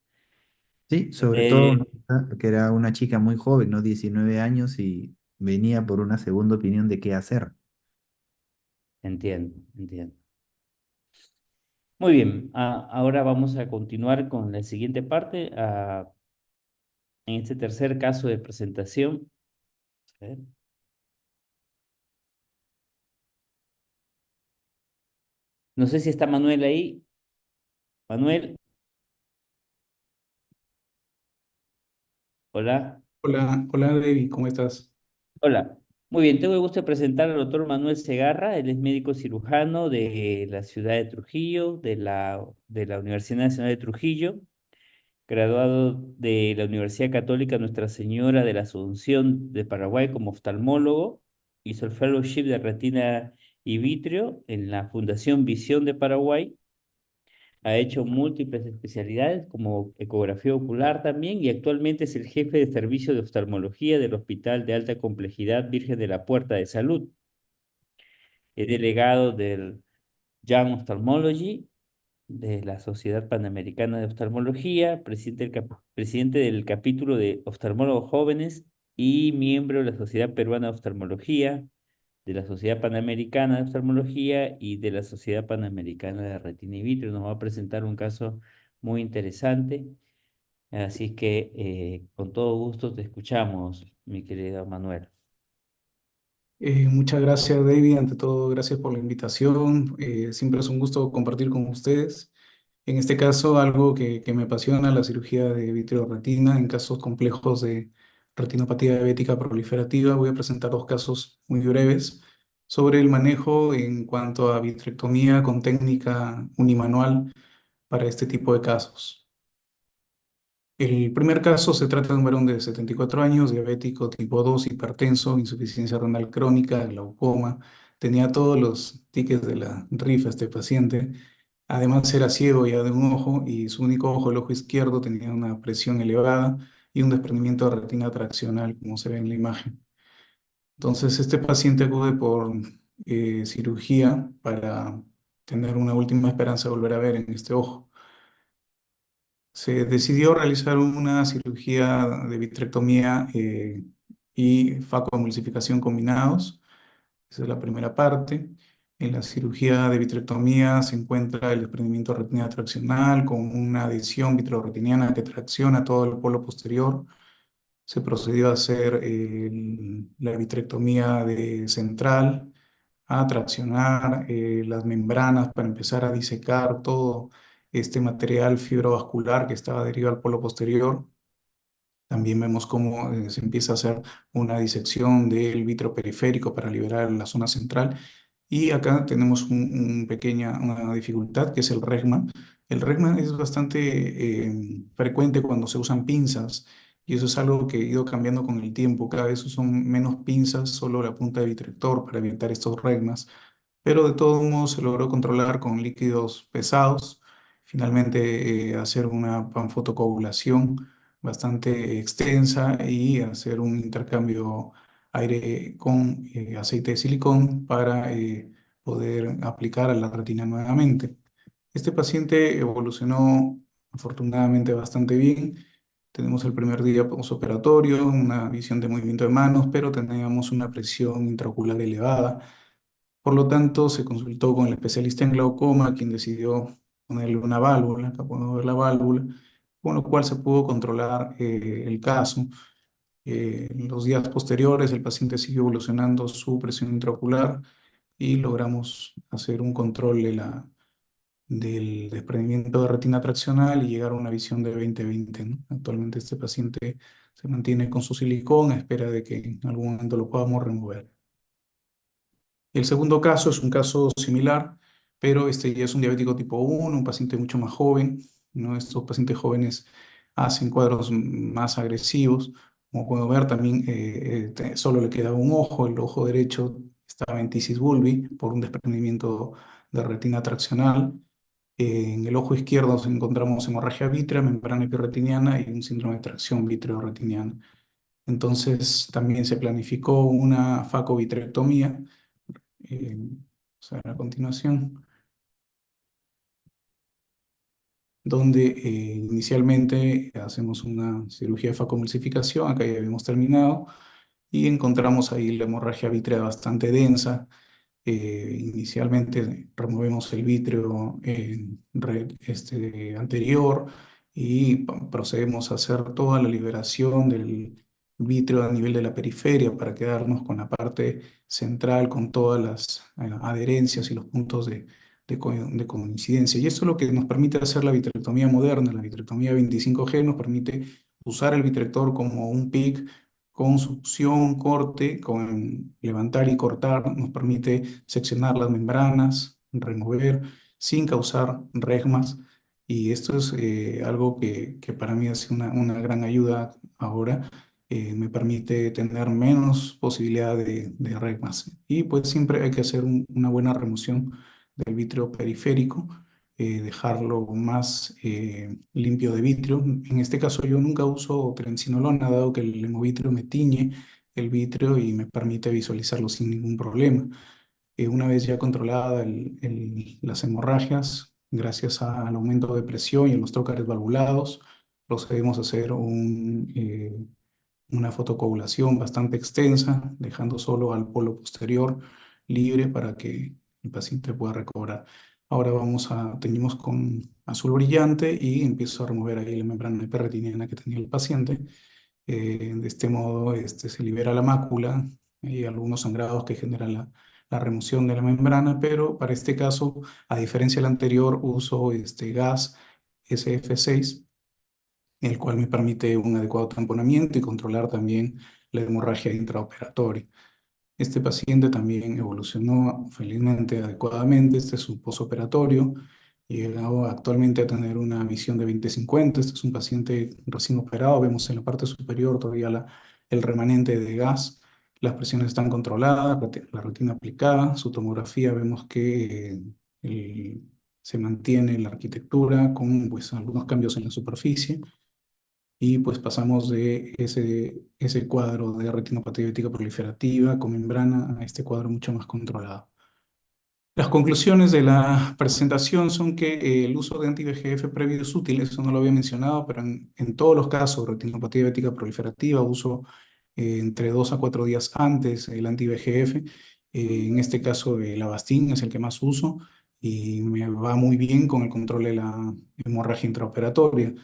Sí, sobre todo Eh, ¿no? Que era una chica muy joven, ¿no? 19 años y venía por una segunda opinión de qué hacer. entiendo, entiendo. Muy bien, ahora vamos a continuar con la siguiente parte. En este tercer caso de presentación. A ver. No sé si está Manuel ahí. Manuel, hola. Hola, hola David, ¿cómo estás? Hola. Muy bien, tengo el gusto de presentar al doctor Manuel Segarra. Él es médico cirujano de la ciudad de Trujillo, de la Universidad Nacional de Trujillo, graduado de la Universidad Católica Nuestra Señora de la Asunción de Paraguay como oftalmólogo. Hizo el fellowship de retina y vitrio en la Fundación Visión de Paraguay. Ha hecho múltiples especialidades como ecografía ocular también y actualmente es el jefe de servicio de oftalmología del Hospital de Alta Complejidad Virgen de la Puerta de Salud. Es delegado del Young Ophthalmology de la Sociedad Panamericana de Oftalmología, presidente del capítulo de oftalmólogos jóvenes y miembro de la Sociedad Peruana de Oftalmología, de la Sociedad Panamericana de Oftalmología y de la Sociedad Panamericana de Retina y Vitrio. Nos va a presentar un caso muy interesante, así que con todo gusto te escuchamos, mi querido Manuel. Muchas gracias David, ante todo gracias por la invitación. Siempre es un gusto compartir con ustedes. En este caso, algo que me apasiona, la cirugía de vitreoretina en casos complejos de retinopatía diabética proliferativa. Voy a presentar dos casos muy breves sobre el manejo en cuanto a vitrectomía con técnica unimanual para este tipo de casos. El primer caso se trata de un varón de 74 años, diabético tipo 2, hipertenso, insuficiencia renal crónica, glaucoma. Tenía todos los tickets de la rifa este paciente. Además era ciego ya de un ojo y su único ojo, el ojo izquierdo, tenía una presión elevada y un desprendimiento de retina traccional, como se ve en la imagen. Entonces este paciente acude por cirugía para tener una última esperanza de volver a ver en este ojo. Se decidió realizar una cirugía de vitrectomía y facoemulsificación combinados. Esa es la primera parte. En la cirugía de vitrectomía se encuentra el desprendimiento de retina traccional con una adhesión vitreoretiniana que tracciona todo el polo posterior. Se procedió a hacer la vitrectomía de central, a traccionar las membranas para empezar a disecar todo este material fibrovascular que estaba adherido al polo posterior. También vemos cómo se empieza a hacer una disección del vitro periférico para liberar la zona central. Y acá tenemos una dificultad que es el regma. El regma es bastante frecuente cuando se usan pinzas y eso es algo que ha ido cambiando con el tiempo. Cada vez usan menos pinzas, solo la punta de vitrector para evitar estos regmas, pero de todos modos se logró controlar con líquidos pesados. Finalmente hacer una panfotocoagulación bastante extensa y hacer un intercambio aire con aceite de silicón para poder aplicar a la retina nuevamente. Este paciente evolucionó afortunadamente bastante bien. Tenemos el primer día postoperatorio, una visión de movimiento de manos, pero teníamos una presión intraocular elevada. Por lo tanto, se consultó con el especialista en glaucoma, quien decidió ponerle una válvula, acá podemos ver la válvula, con lo cual se pudo controlar el caso. En los días posteriores, el paciente siguió evolucionando su presión intraocular y logramos hacer un control del desprendimiento de retina traccional y llegar a una visión de 20/20, ¿no? Actualmente este paciente se mantiene con su silicón a espera de que en algún momento lo podamos remover. El segundo caso es un caso similar, pero este ya es un diabético tipo 1, un paciente mucho más joven, ¿no? Estos pacientes jóvenes hacen cuadros más agresivos. Como puedo ver, también solo le queda un ojo, el ojo derecho estaba en tisis bulbi por un desprendimiento de retina traccional. En el ojo izquierdo encontramos hemorragia vítrea, membrana epirretiniana y un síndrome de tracción vitreoretiniana. Entonces, también se planificó una facovitrectomía, eh, o sea, a continuación, donde inicialmente hacemos una cirugía de facomulsificación, acá ya habíamos terminado, y encontramos ahí la hemorragia vítrea bastante densa. Inicialmente removemos el vítreo anterior y procedemos a hacer toda la liberación del vítreo a nivel de la periferia para quedarnos con la parte central, con todas las adherencias y los puntos de coincidencia. Y eso es lo que nos permite hacer la vitrectomía moderna. La vitrectomía 25G nos permite usar el vitrector como un PIC con succión, corte, con levantar y cortar, nos permite seccionar las membranas, remover sin causar regmas. Y esto es algo que para mí ha sido una gran ayuda ahora. Me permite tener menos posibilidad de regmas. Y pues siempre hay que hacer una buena remoción del vítreo periférico, dejarlo más limpio de vitrio. En este caso yo nunca uso trencinolona, dado que el hemovitrio me tiñe el vitrio y me permite visualizarlo sin ningún problema. Una vez ya controlada las hemorragias, gracias al aumento de presión y a los trócares valvulados, procedemos a hacer una fotocoagulación bastante extensa, dejando solo al polo posterior libre para que el paciente pueda recobrar. Ahora teñimos con azul brillante y empiezo a remover ahí la membrana hiperretiniana que tenía el paciente. De este modo se libera la mácula y algunos sangrados que generan la remoción de la membrana, pero para este caso, a diferencia del anterior, uso este gas SF6, el cual me permite un adecuado tamponamiento y controlar también la hemorragia intraoperatoria. Este paciente también evolucionó felizmente adecuadamente. Este es su posoperatorio. Llegado actualmente a tener una visión de 20/50. Este es un paciente recién operado. Vemos en la parte superior todavía el remanente de gas. Las presiones están controladas, la retina aplicada. Su tomografía vemos que se mantiene la arquitectura con pues, algunos cambios en la superficie. Y pues pasamos de ese cuadro de retinopatía diabética proliferativa con membrana a este cuadro mucho más controlado. Las conclusiones de la presentación son que el uso de anti-VEGF previo es útil, eso no lo había mencionado, pero en todos los casos, retinopatía diabética proliferativa, uso entre 2 a 4 días antes el anti-VEGF. En este caso, el Avastin es el que más uso y me va muy bien con el control de la hemorragia intraoperatoria.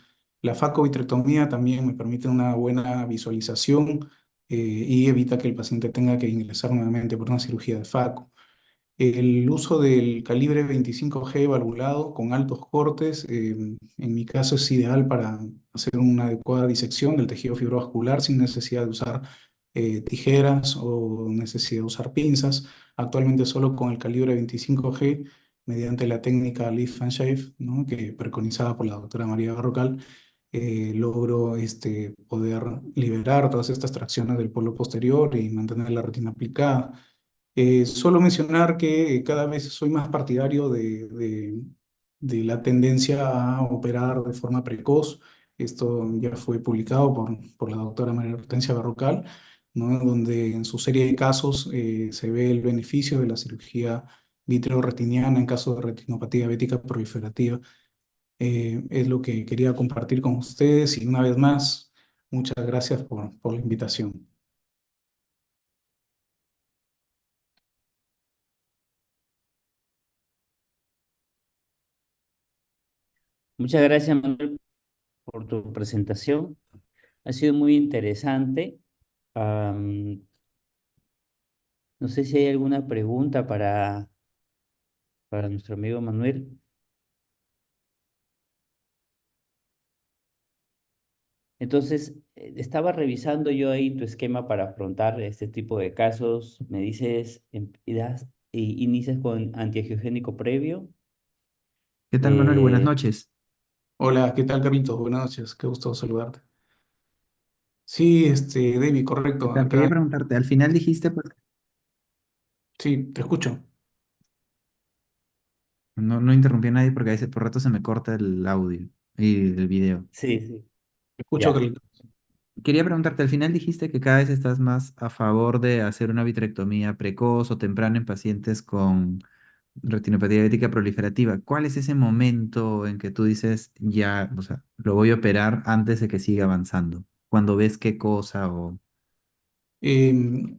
La facovitrectomía también me permite una buena visualización y evita que el paciente tenga que ingresar nuevamente por una cirugía de faco. El uso del calibre 25G valvulado con altos cortes, en mi caso es ideal para hacer una adecuada disección del tejido fibrovascular sin necesidad de usar tijeras o necesidad de usar pinzas. Actualmente solo con el calibre 25G, mediante la técnica Lift and Shave, ¿no? Que preconizada por la doctora María Barrocal, logro poder liberar todas estas tracciones del polo posterior y mantener la retina aplicada. Solo mencionar que cada vez soy más partidario de la tendencia a operar de forma precoz. Esto ya fue publicado por la doctora María Hortensia Barrocal, ¿no? Donde en su serie de casos se ve el beneficio de la cirugía vitreoretiniana en caso de retinopatía diabética proliferativa. Es lo que quería compartir con ustedes y una vez más, muchas gracias por la invitación. Muchas gracias, Manuel, por tu presentación. Ha sido muy interesante. Am, no sé si hay alguna pregunta para nuestro amigo Manuel. Entonces, estaba revisando yo ahí tu esquema para afrontar este tipo de casos. Me dices, inicias con antiangiogénico previo. ¿Qué tal, Manuel? Buenas eh, noches. Hola, ¿qué tal, Carlitos? Buenas noches, qué gusto saludarte. Sí, David, ¿Qué correcto, tal? Quería acá, preguntarte, al final dijiste, pues, sí, te escucho, no interrumpí a nadie porque a veces por rato se me corta el audio y el video. sí, sí, te escucho, ya. Carlitos. Quería preguntarte, al final dijiste que cada vez estás más a favor de hacer una vitrectomía precoz o temprana en pacientes con retinopatía diabética proliferativa. ¿Cuál es ese momento en que tú dices, ya, o sea, lo voy a operar antes de que siga avanzando? Cuando ves qué cosa o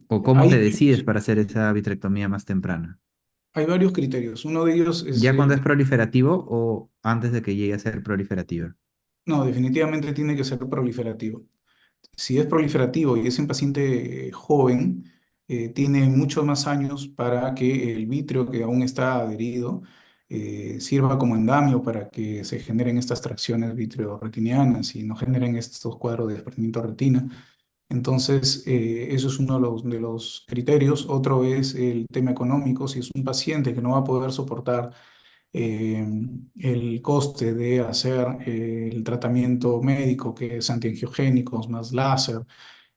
cómo te Hay, decides para hacer esa vitrectomía más temprana. hay varios criterios. Uno de ellos es ¿Ya cuando el, es proliferativo o antes de que llegue a ser proliferativa? no, definitivamente tiene que ser proliferativo. Si es proliferativo y es en paciente joven, tiene muchos más años para que el vítreo que aún está adherido sirva como andamio para que se generen estas tracciones vitreoretinianas y no generen estos cuadros de desprendimiento de retina. Entonces, eso es uno de los criterios. Otro es el tema económico. Si es un paciente que no va a poder soportar eh, el coste de hacer el tratamiento médico, que es antiangiogénicos más láser,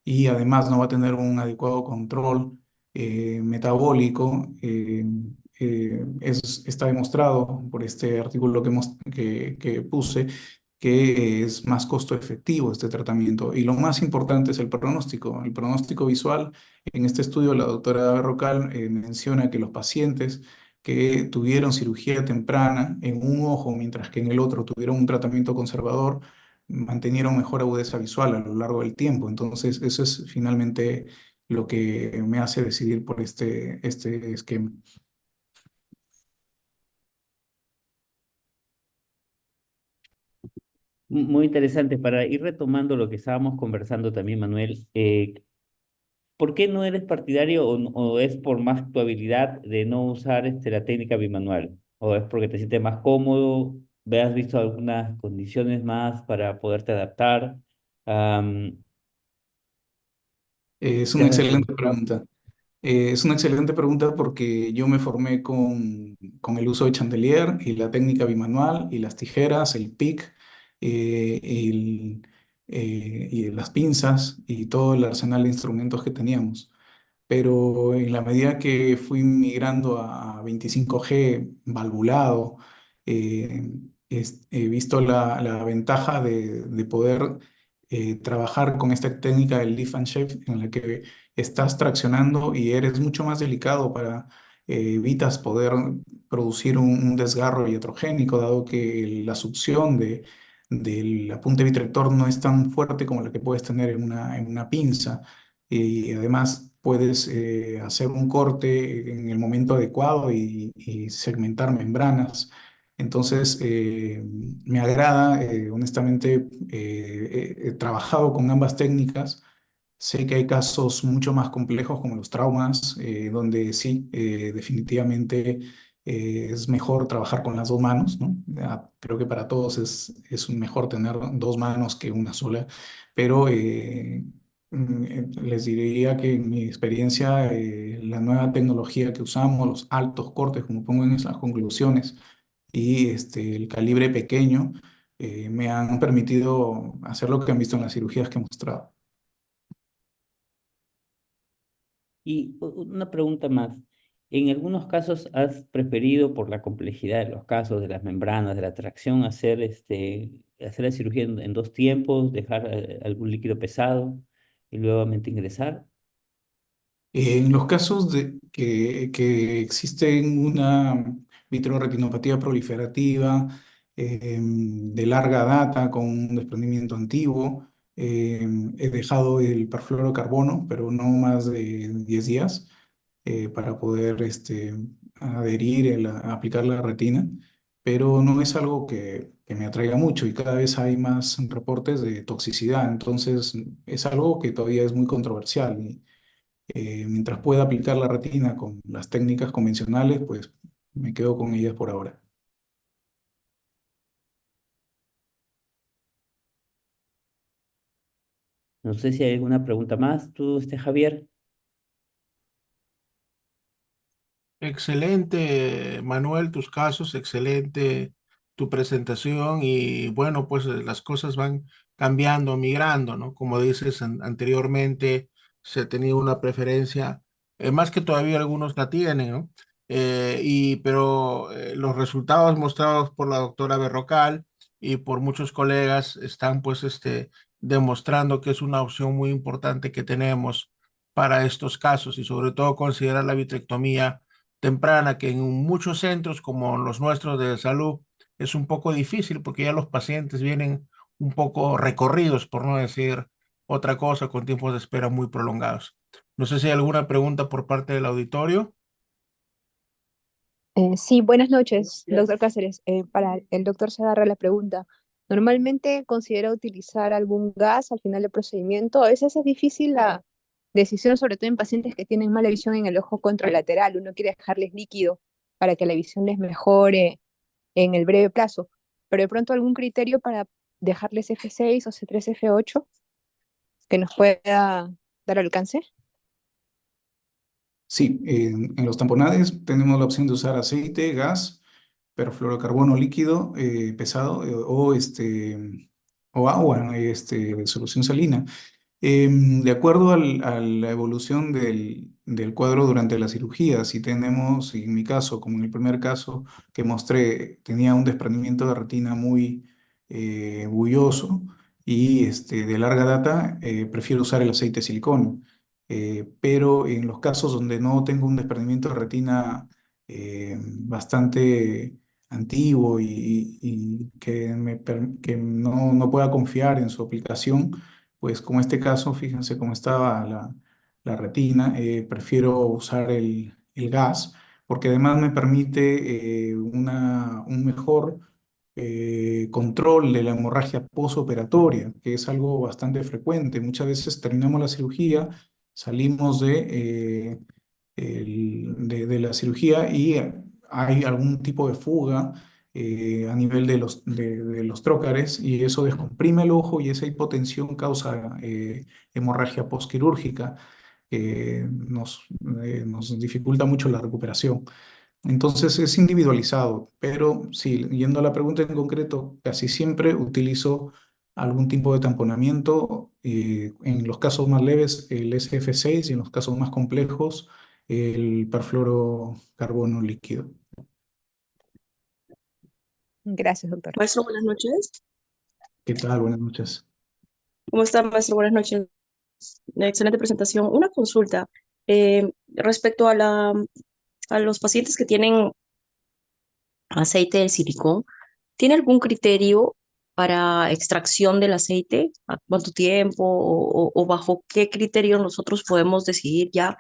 y además no va a tener un adecuado control metabólico. Está demostrado por este artículo que puse que es más costo efectivo este tratamiento. Y lo más importante es el pronóstico. El pronóstico visual, en este estudio la doctora Berrocal menciona que los pacientes que tuvieron cirugía temprana en un ojo, mientras que en el otro tuvieron un tratamiento conservador, mantenieron mejor agudeza visual a lo largo del tiempo. Entonces, eso es finalmente lo que me hace decidir por este esquema. Muy interesante. Para ir retomando lo que estábamos conversando también, Manuel, ¿por qué no eres partidario o es por más tu habilidad de no usar la técnica bimanual? ¿O es porque te sientes más cómodo? ¿Has visto algunas condiciones más para poderte adaptar? Am, Es ¿Qué una has excelente experimentado? pregunta. Es una excelente pregunta porque yo me formé con el uso de chandelier y la técnica bimanual y las tijeras, el pic, y las pinzas y todo el arsenal de instrumentos que teníamos, pero en la medida que fui migrando a 25G valvulado, eh, he visto la ventaja de poder trabajar con esta técnica del lift and shift en la que estás traccionando y eres mucho más delicado para evitas poder producir un desgarro iatrogénico, dado que la succión del apunte vitrector no es tan fuerte como la que puedes tener en una pinza, y además puedes hacer un corte en el momento adecuado y segmentar membranas. Entonces, me agrada, honestamente, he trabajado con ambas técnicas. Sé que hay casos mucho más complejos como los traumas, donde sí, definitivamente es mejor trabajar con las dos manos, ¿no? Creo que para todos es mejor tener dos manos que una sola, pero les diría que en mi experiencia, la nueva tecnología que usamos, los altos cortes, como pongo en esas conclusiones, y el calibre pequeño, me han permitido hacer lo que han visto en las cirugías que he mostrado. Y una pregunta más. ¿En algunos casos has preferido, por la complejidad de los casos, de las membranas, de la tracción, hacer la cirugía en dos tiempos, dejar algún líquido pesado y nuevamente ingresar? En los casos de que existen una vitroretinopatía proliferativa de larga data con un desprendimiento antiguo, he dejado el perfluorocarbono, pero no más de 10 días para poder adherir, aplicar la retina. pero no es algo que me atraiga mucho y cada vez hay más reportes de toxicidad, entonces es algo que todavía es muy controversial y mientras pueda aplicar la retina con las técnicas convencionales, pues me quedo con ellas por ahora. No sé si hay alguna pregunta más, tú, Javier. Excelente, Manuel, tus casos, excelente tu presentación y bueno, pues las cosas van cambiando, migrando, ¿no? Como dices anteriormente, se ha tenido una preferencia, más que todavía algunos la tienen, ¿no? Pero los resultados mostrados por la doctora Berrocal y por muchos colegas están pues demostrando que es una opción muy importante que tenemos para estos casos y sobre todo considerar la vitrectomía temprana, que en muchos centros como los nuestros de salud es un poco difícil porque ya los pacientes vienen un poco recorridos, por no decir otra cosa, con tiempos de espera muy prolongados. No sé si hay alguna pregunta por parte del auditorio. Sí, buenas noches, doctor Cáceres. Para el doctor Segarra la pregunta. ¿Normalmente considera utilizar algún gas al final del procedimiento? A veces es difícil la decisión, sobre todo en pacientes que tienen mala visión en el ojo contralateral. Uno quiere dejarles líquido para que la visión les mejore en el breve plazo. Pero de pronto algún criterio para dejarles F6 o C3, F8 que nos pueda dar alcance. Sí, en los tamponades tenemos la opción de usar aceite, gas, perfluorocarbono líquido pesado o agua, solución salina. De acuerdo a la evolución del cuadro durante la cirugía, si tenemos, en mi caso, como en el primer caso que mostré, tenía un desprendimiento de retina muy bulloso y de larga data, prefiero usar el aceite de silicona. Pero en los casos donde no tengo un desprendimiento de retina bastante antiguo y que no pueda confiar en su aplicación, pues como este caso, fíjense cómo estaba la retina, prefiero usar el gas porque además me permite un mejor control de la hemorragia posoperatoria, que es algo bastante frecuente. Muchas veces terminamos la cirugía, salimos de la cirugía y hay algún tipo de fuga a nivel de los trócares y eso descomprime el ojo y esa hipotensión causa hemorragia postquirúrgica que nos dificulta mucho la recuperación. Entonces es individualizado, pero sí, yendo a la pregunta en concreto, casi siempre utilizo algún tipo de tamponamiento, en los casos más leves el SF6 y en los casos más complejos el perfluorocarbono líquido. Gracias, doctor. Maestro, buenas noches. ¿Qué tal? Buenas noches. ¿Cómo está, maestro? Buenas noches. Excelente presentación. Una consulta respecto a a los pacientes que tienen aceite de silicón. ¿Tiene algún criterio para extracción del aceite? ¿A cuánto tiempo o bajo qué criterio nosotros podemos decidir ya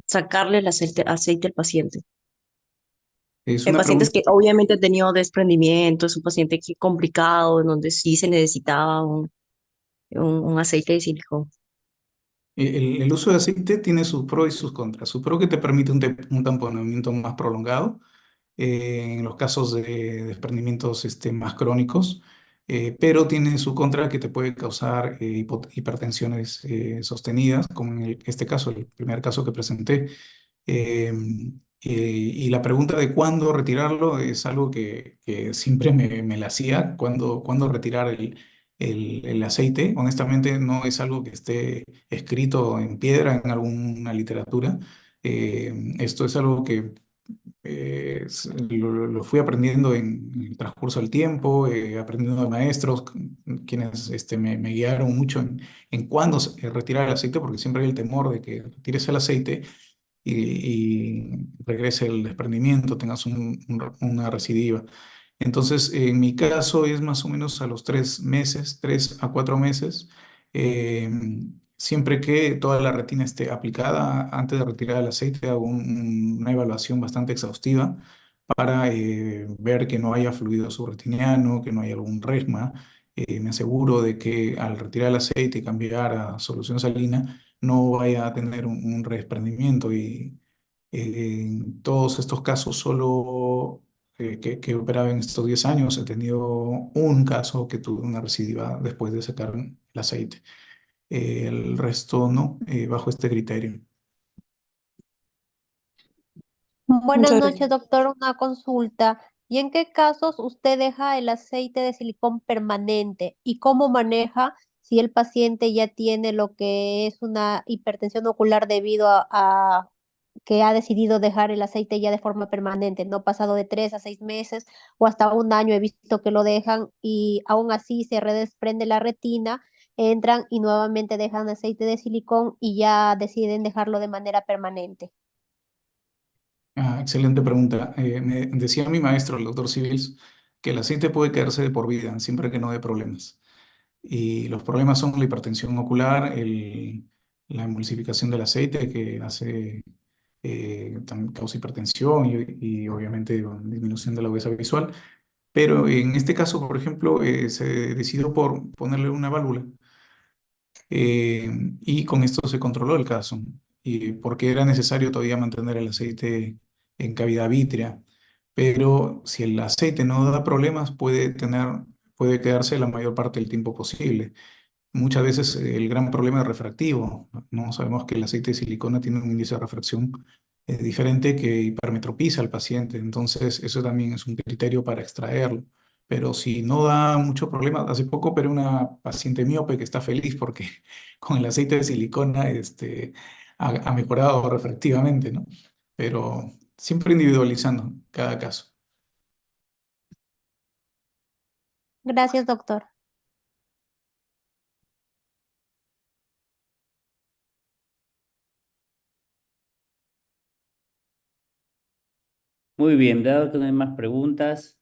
sacarle el aceite al paciente? Es En una pacientes pregunta. que obviamente han tenido desprendimiento, es un paciente complicado, en donde sí se necesitaba un aceite de silicón. El uso de aceite tiene sus pros y sus contras. Su pro que te permite un tamponamiento más prolongado en los casos de desprendimientos más crónicos, pero tiene su contra que te puede causar hipertensiones sostenidas, como en este caso, el primer caso que presenté. Eh, y la pregunta de cuándo retirarlo es algo que siempre me la hacía, cuándo retirar el aceite. Honestamente, no es algo que esté escrito en piedra en alguna literatura. Esto es algo que lo fui aprendiendo en el transcurso del tiempo, aprendiendo de maestros, quienes me guiaron mucho en cuándo retirar el aceite, porque siempre hay el temor de que retires el aceite y regrese el desprendimiento, tengas una recidiva. Entonces, en mi caso es más o menos a los 3 meses, 3 a 4 meses, eh, siempre que toda la retina esté aplicada, antes de retirar el aceite hago una evaluación bastante exhaustiva para ver que no haya fluido subretiniano, que no haya algún resma. Me aseguro de que al retirar el aceite y cambiar a solución salina no vaya a tener un desprendimiento. Y en todos estos casos, solo que he operado en estos 10 años, he tenido un caso que tuve una recidiva después de sacar el aceite. El resto no, bajo este criterio. Buenas Muchas noches, gracias. doctor. Una consulta. ¿Y en qué casos usted deja el aceite de silicón permanente? ¿Y cómo maneja si el paciente ya tiene lo que es una hipertensión ocular debido a que ha decidido dejar el aceite ya de forma permanente, no pasado de 3 a 6 meses o hasta un año? He visto que lo dejan y aún así se redesprende la retina, entran y nuevamente dejan aceite de silicón y ya deciden dejarlo de manera permanente. Excelente pregunta. Me decía mi maestro, el doctor Civils, que el aceite puede quedarse de por vida, siempre que no dé problemas. Y los problemas son la hipertensión ocular, la emulsificación del aceite que hace, también causa hipertensión y obviamente disminución de la agudeza visual. Pero en este caso, por ejemplo, se decidió por ponerle una válvula. Y con esto se controló el caso, y porque era necesario todavía mantener el aceite en cavidad vítrea. Pero si el aceite no da problemas, puede quedarse la mayor parte del tiempo posible. Muchas veces el gran problema es refractivo, ¿no? Sabemos que el aceite de silicona tiene un índice de refracción diferente que hipermetropiza al paciente, entonces eso también es un criterio para extraerlo. Pero si no da mucho problema, hace poco operé una paciente miope que está feliz porque con el aceite de silicona ha mejorado refractivamente, ¿no? Pero siempre individualizando cada caso. Gracias, doctor. Muy bien, dado que no hay más preguntas,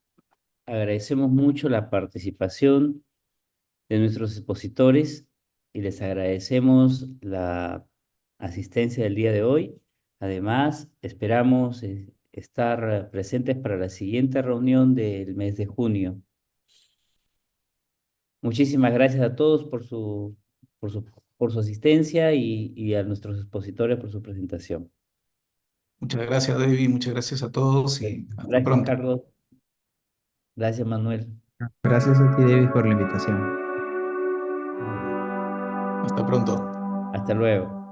agradecemos mucho la participación de nuestros expositores y les agradecemos la asistencia del día de hoy. Además, esperamos estar presentes para la siguiente reunión del mes de junio. Muchísimas gracias a todos por su, por su asistencia y a nuestros expositores por su presentación. Muchas gracias, David, muchas gracias a todos y hasta Gracias, pronto. Carlos. Gracias, Manuel. Gracias a ti, David, por la invitación. Hasta pronto. Hasta luego.